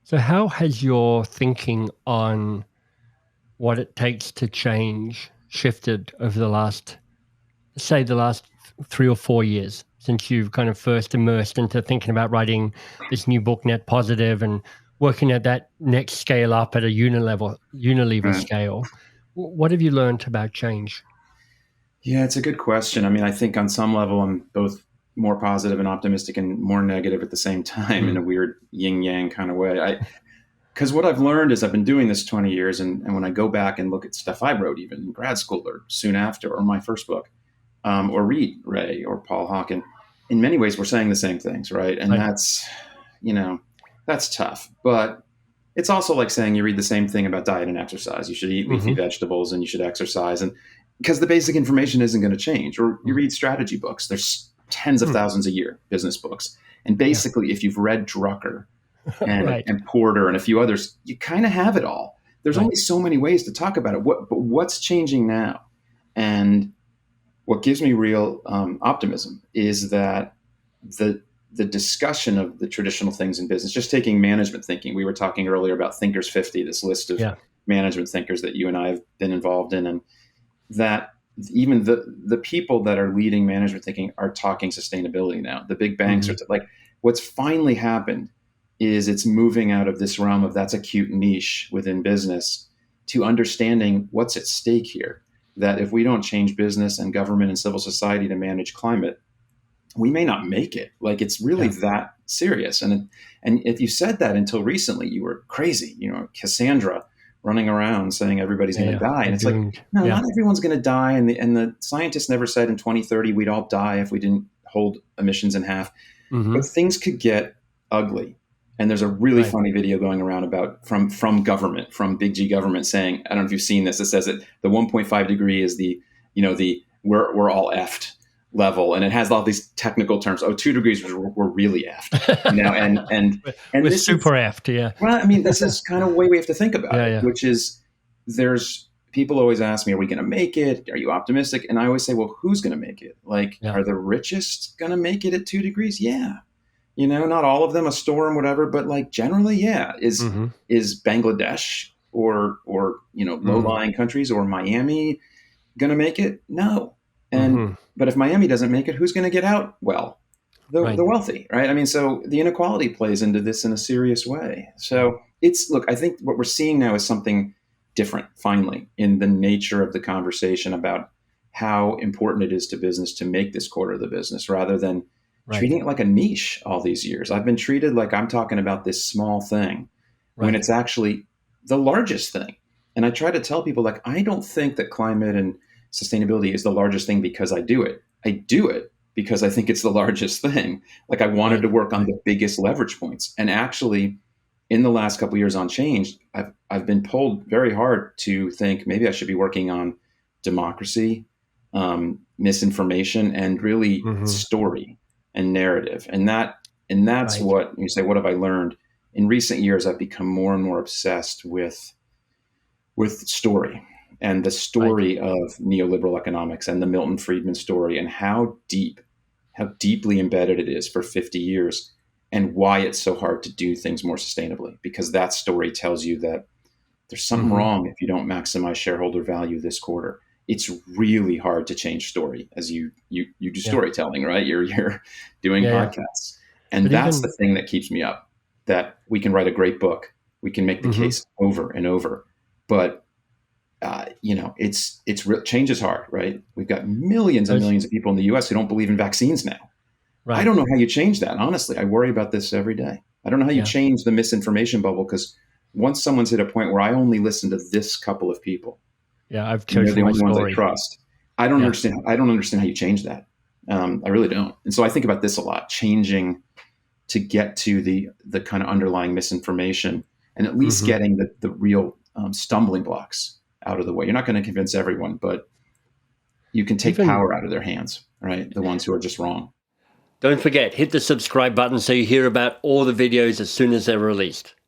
So, how has your thinking on what it takes to change shifted over the last, say, the last 3 or 4 years since you've kind of first immersed into thinking about writing this new book, Net Positive, and working at that next scale up at a Unilever Right. scale? What have you learned about change? Yeah, it's a good question. I mean, I think on some level, I'm both more positive and optimistic and more negative at the same time in Mm, a weird yin yang kind of way. Because what I've learned is I've been doing this 20 years. And when I go back and look at stuff I wrote, even in grad school or soon after, or my first book, or read Ray or Paul Hawken, in many ways, we're saying the same things, right? And right. you know, that's tough. But it's also like saying you read the same thing about diet and exercise. You should eat leafy Hmm. vegetables and you should exercise. And because the basic information isn't going to change. Or you read strategy books. There's tens of Mm, thousands a year, business books. And yeah. basically, if you've read Drucker Right. and Porter and a few others, you kind of have it all. There's Right. only so many ways to talk about it. But what's changing now? And what gives me real optimism is that the the discussion of the traditional things in business, just taking management thinking. We were talking earlier about Thinkers 50, this list of Yeah. management thinkers that you and I have been involved in, and that even the people that are leading management thinking are talking sustainability now. The big banks are Hmm. like, what's finally happened is it's moving out of this realm of that's a cute niche within business to understanding what's at stake here. That if we don't change business and government and civil society to manage climate, we may not make it. Like it's really Yeah. that serious. And if you said that until recently, you were crazy. Cassandra running around saying everybody's Yeah. going to Yeah. die, We're and it's like, doomed. no, Yeah. not everyone's going to die. And the scientists never said in 2030 we'd all die if we didn't hold emissions in half. But Hmm. things could get ugly. And there's a really Right. funny video going around about from government, from big G government saying, I don't know if you've seen this. It says that the 1.5 degree is the we're all effed level, and it has all these technical terms. Oh, 2 degrees we're really effed, and We're this super is aft. Yeah. well, I mean, this is kind of the way we have to think about Yeah. it, Yeah. which is there's people always ask me, are we going to make it? Are you optimistic? And I always say, well, who's going to make it? Like, Yeah. are the richest going to make it at 2 degrees? Yeah. Not all of them, a storm, whatever, but like generally, yeah. Hmm. Is Bangladesh or low Mm. lying countries or Miami going to make it? No. And Hmm. but if Miami doesn't make it, who's going to get out? Well, Right. the wealthy, right? I mean, so the inequality plays into this in a serious way. Yeah. So it's look, I think what we're seeing now is something different, finally, in the nature of the conversation about how important it is to business to make this quarter of the business rather than Right. treating it like a niche all these years. I've been treated like I'm talking about this small thing when Right. it's actually the largest thing. And I try to tell people, like, I don't think that climate and sustainability is the largest thing because I do it. I do it because I think it's the largest thing. Like, I wanted Right. to work on Right. the biggest leverage points. And actually, in the last couple of years on change, I've been pulled very hard to think maybe I should be working on democracy, misinformation, and really Hmm. story and narrative. And that's Right. what you say. What have I learned? In recent years, I've become more and more obsessed with story and the Right. story of neoliberal economics and the Milton Friedman story and how deeply embedded it is for 50 years and why it's so hard to do things more sustainably. Because that story tells you that there's something Hmm. wrong if you don't maximize shareholder value this quarter. It's really hard to change story as you do Yeah. storytelling, right? You're doing Yeah. Yeah. podcasts. And But that's the even. thing that keeps me up. That we can write a great book. We can make the Hmm. case over and over. But change is hard, right? We've got millions and Those. millions of people in the U.S. who don't believe in vaccines now. I Right. don't know how you change that. Honestly, I worry about this every day. I don't know how you Yeah. change the misinformation bubble because once someone's hit a point where I only listen to this couple of people Yeah. I've and they're chosen the my only ones I story. trust, I don't Yeah. understand. I don't understand how you change that. I really don't. And so I think about this a lot: changing to get to the kind of underlying misinformation and at least Hmm. getting the real stumbling blocks out of the way. You're not going to convince everyone, but you can take Even. power out of their hands, right? The ones who are just wrong. Don't forget, hit the subscribe button so you hear about all the videos as soon as they're released.